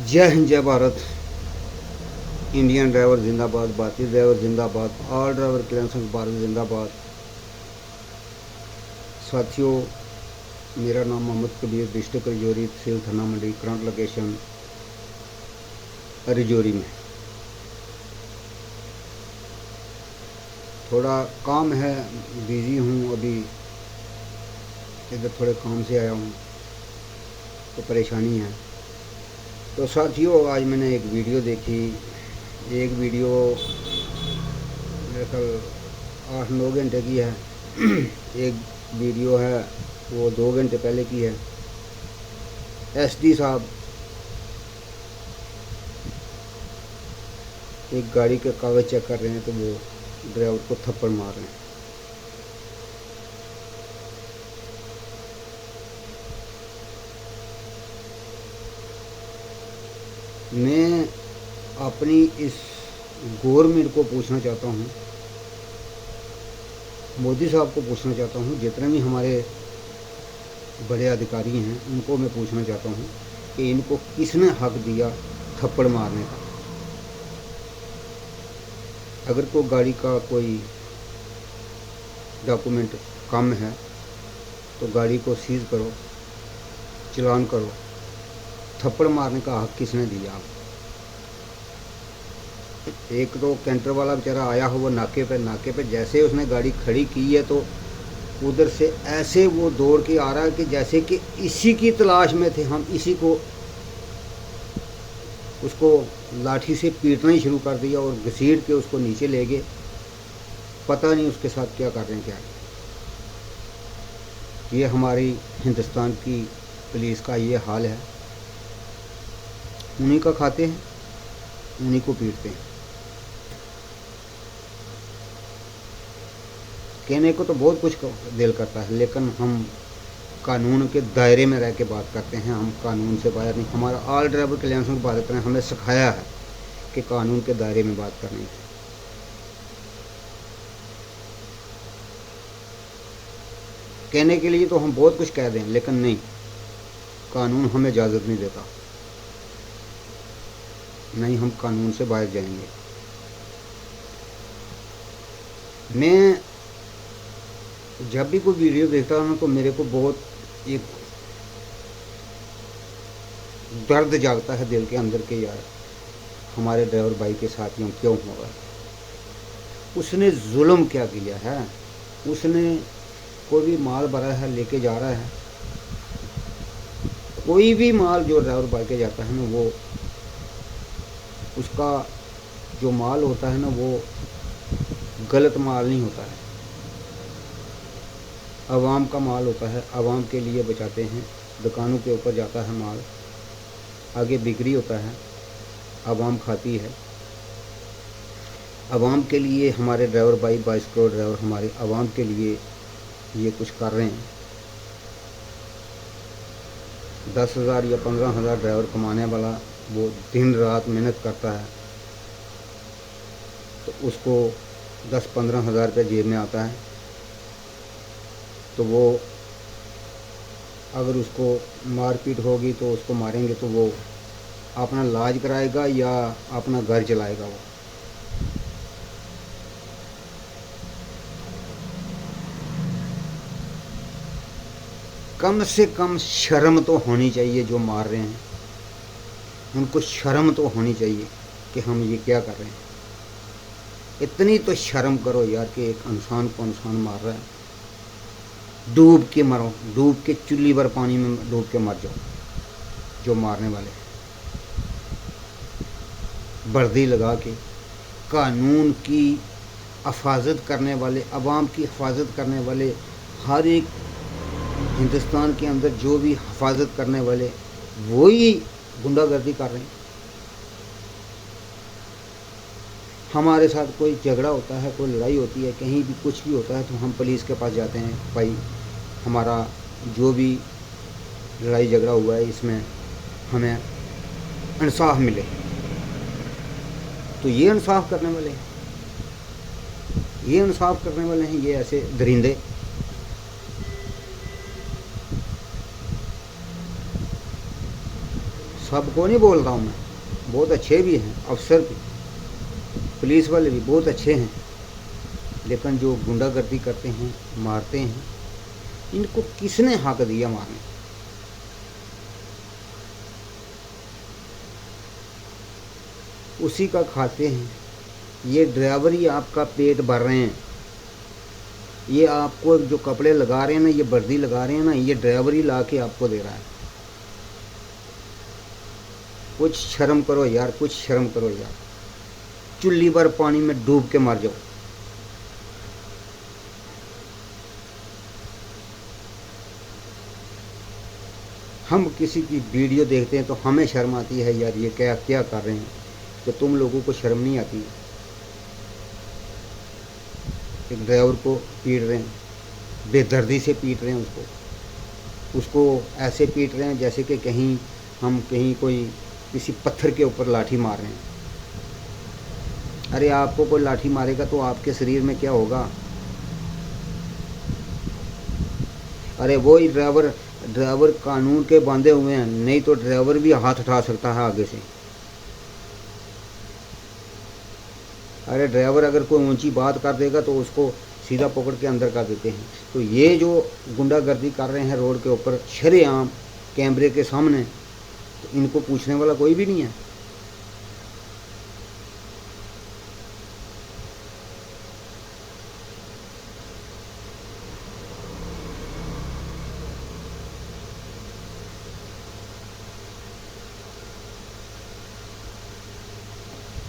जय हिंद जय Bharat. Indian driver जिंदाबाद, भारतीय ड्राइवर जिंदाबाद, ऑल ड्राइवर क्लाइंस भारत जिंदाबाद। साथियों, मेरा नाम मोहम्मद कबीर, डिस्ट्रिक्ट रजौरी, तहसील थाना मंडी, करंट लोकेशन रजौरी में। थोड़ा काम है, बिज़ी हूँ अभी, इधर थोड़े काम से आया हूँ तो परेशानी है। तो साथियों, आज मैंने एक वीडियो देखी। एक वीडियो मेरे ख्याल 8-9 घंटे की है। एक वीडियो है वो 2 घंटे पहले की है। एसडी साहब एक गाड़ी के कागज़ चेक कर रहे हैं तो वो ड्राइवर को थप्पड़ मार रहे हैं। मैं अपनी इस गवर्नमेंट को पूछना चाहता हूँ, मोदी साहब को पूछना चाहता हूँ, जितने भी हमारे बड़े अधिकारी हैं उनको मैं पूछना चाहता हूँ कि इनको किसने हक दिया थप्पड़ मारने का। अगर कोई गाड़ी का कोई डॉक्यूमेंट कम है तो गाड़ी को सीज करो, चलान करो। थप्पड़ मारने का हक किसने दिया आपको? एक तो कैंटर वाला बेचारा आया हो वो नाके पे जैसे उसने गाड़ी खड़ी की है तो उधर से ऐसे वो दौड़ के आ रहा है कि जैसे कि इसी की तलाश में थे हम, इसी को उसको लाठी से पीटना ही शुरू कर दिया और घसीट के उसको नीचे ले गए। पता नहीं उसके साथ क्या कर रहे हैं। क्या ये हमारी हिंदुस्तान की पुलिस का ये हाल है। उन्हीं का खाते हैं, उन्हीं को पीटते हैं। कहने को तो बहुत कुछ दिल करता है, लेकिन हम कानून के दायरे में रह के बात करते हैं। हम कानून से बाहर नहीं। हमारा ऑल ड्राइवर क्लाइंस की बात करें, हमें सिखाया है कि कानून के दायरे में बात करनी है। कहने के लिए तो हम बहुत कुछ कह दें, लेकिन नहीं, कानून हमें इजाज़त नहीं देता। नहीं, हम कानून से बाहर जाएंगे। मैं जब भी कोई वीडियो देखता हूँ तो मेरे को बहुत एक दर्द जागता है दिल के अंदर के, यार हमारे ड्राइवर भाई के साथ यूँ क्यों हो रहा है? उसने जुल्म क्या किया है? उसने कोई भी माल भरा है, लेके जा रहा है, कोई भी माल जो ड्राइवर भाई के जाता है ना, वो उसका जो माल होता है ना, वो गलत माल नहीं होता है, आवाम का माल होता है। आवाम के लिए बचाते हैं। दुकानों के ऊपर जाता है माल, आगे बिक्री होता है, आवाम खाती है। आवाम के लिए हमारे ड्राइवर भाई, 22 करोड़ ड्राइवर हमारे आवाम के लिए ये कुछ कर रहे हैं। 10,000 या 15,000 ड्राइवर कमाने वाला वो दिन रात मेहनत करता है तो उसको 10-15,000 रुपये जेब में आता है। तो वो अगर उसको मारपीट होगी तो उसको मारेंगे तो वो अपना इलाज कराएगा या अपना घर चलाएगा? वो कम से कम शर्म तो होनी चाहिए। जो मार रहे हैं उनको शर्म तो होनी चाहिए कि हम ये क्या कर रहे हैं। इतनी तो शर्म करो यार कि एक इंसान को इंसान मार रहा है। डूब के मरो, डूब के चुल्ली भर पानी में डूब के मर जाओ। जो मारने वाले वर्दी लगा के कानून की हिफाजत करने वाले, अवाम की हिफाजत करने वाले, हर एक हिंदुस्तान के अंदर जो भी हिफाजत करने वाले, वही गुंडागर्दी कर रहे हैं। हमारे साथ कोई झगड़ा होता है, कोई लड़ाई होती है, कहीं भी कुछ भी होता है तो हम पुलिस के पास जाते हैं, भाई हमारा जो भी लड़ाई झगड़ा हुआ है इसमें हमें इंसाफ मिले। तो ये इंसाफ करने वाले हैं, ये इंसाफ करने वाले हैं, ये ऐसे दरिंदे। सबको नहीं बोल रहा हूँ मैं, बहुत अच्छे भी हैं अफसर भी, पुलिस वाले भी बहुत अच्छे हैं, लेकिन जो गुंडागर्दी करते हैं, मारते हैं, इनको किसने हक दिया मारने? उसी का खाते हैं। ये ड्राइवर ही आपका पेट भर रहे हैं, ये आपको जो कपड़े लगा रहे हैं ना, ये वर्दी लगा रहे हैं ना, ये ड्राइवर ही ला के आपको दे रहा है। कुछ शर्म करो यार, कुछ शर्म करो यार, चुल्ली भर पानी में डूब के मर जाओ। हम किसी की वीडियो देखते हैं तो हमें शर्म आती है यार, ये क्या क्या कर रहे हैं, तो तुम लोगों को शर्म नहीं आती? एक ड्राइवर को पीट रहे हैं, बेदर्दी से पीट रहे हैं उसको ऐसे पीट रहे हैं जैसे कि कहीं कोई किसी पत्थर के ऊपर लाठी मार रहे हैं। अरे आपको कोई लाठी मारेगा तो आपके शरीर में क्या होगा? अरे वो ही ड्राइवर कानून के बांधे हुए हैं, नहीं तो ड्राइवर भी हाथ उठा सकता है आगे से। अरे ड्राइवर अगर कोई ऊंची बात कर देगा तो उसको सीधा पकड़ के अंदर कर देते हैं। तो ये जो गुंडागर्दी कर रहे हैं रोड के ऊपर शरेआम कैमरे के सामने, तो इनको पूछने वाला कोई भी नहीं है।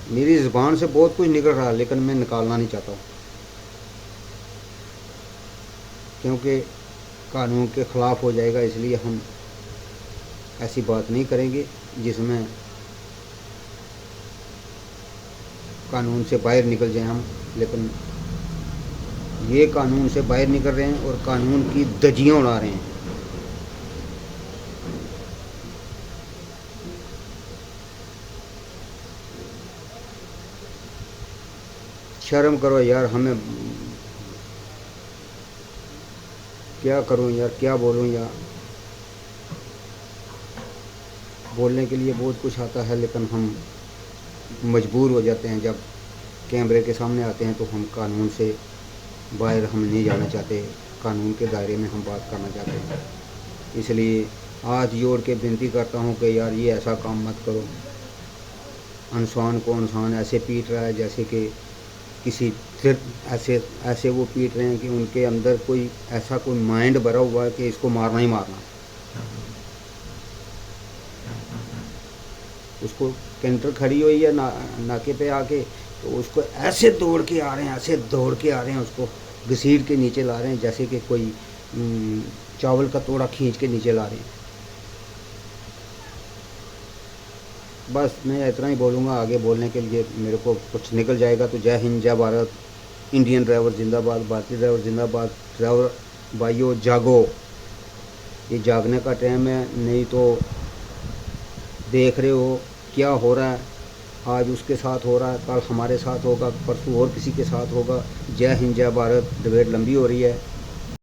मेरी ज़ुबान से बहुत कुछ निकल रहा है, लेकिन मैं निकालना नहीं चाहता हूँ, क्योंकि कानून के ख़िलाफ़ हो जाएगा। इसलिए हम ऐसी बात नहीं करेंगे जिसमें कानून से बाहर निकल जाए हम। लेकिन ये कानून से बाहर निकल रहे हैं और कानून की धज्जियाँ उड़ा रहे हैं। शर्म करो यार, हमें क्या करूं यार, क्या बोलूं यार। बोलने के लिए बहुत कुछ आता है, लेकिन हम मजबूर हो जाते हैं। जब कैमरे के सामने आते हैं तो हम कानून से बाहर हम नहीं जाना चाहते, कानून के दायरे में हम बात करना चाहते हैं। इसलिए हाथ जोड़ के विनती करता हूं कि यार ये ऐसा काम मत करो। इंसान को इंसान ऐसे पीट रहा है जैसे कि किसी ऐसे वो पीट रहे हैं कि उनके अंदर कोई ऐसा कोई माइंड भरा हुआ है कि इसको मारना ही मारना। उसको कैंटर खड़ी हुई है नाके पे आके, तो उसको ऐसे दौड़ के आ रहे हैं, ऐसे दौड़ के आ रहे हैं, उसको घसीट के नीचे ला रहे हैं जैसे कि कोई चावल का तोड़ा खींच के नीचे ला रहे हैं। बस मैं इतना ही बोलूँगा, आगे बोलने के लिए मेरे को कुछ निकल जाएगा तो जय हिंद, जय भारत, इंडियन ड्राइवर जिंदाबाद, भारतीय ड्राइवर जिंदाबाद। ड्राइवर भाइयों जागो, ये जागने का टाइम है, नहीं तो देख रहे हो क्या हो रहा है। आज उसके साथ हो रहा है, कल हमारे साथ होगा, परसों और किसी के साथ होगा। जय हिंद, जय भारत। डिबेट लंबी हो रही है।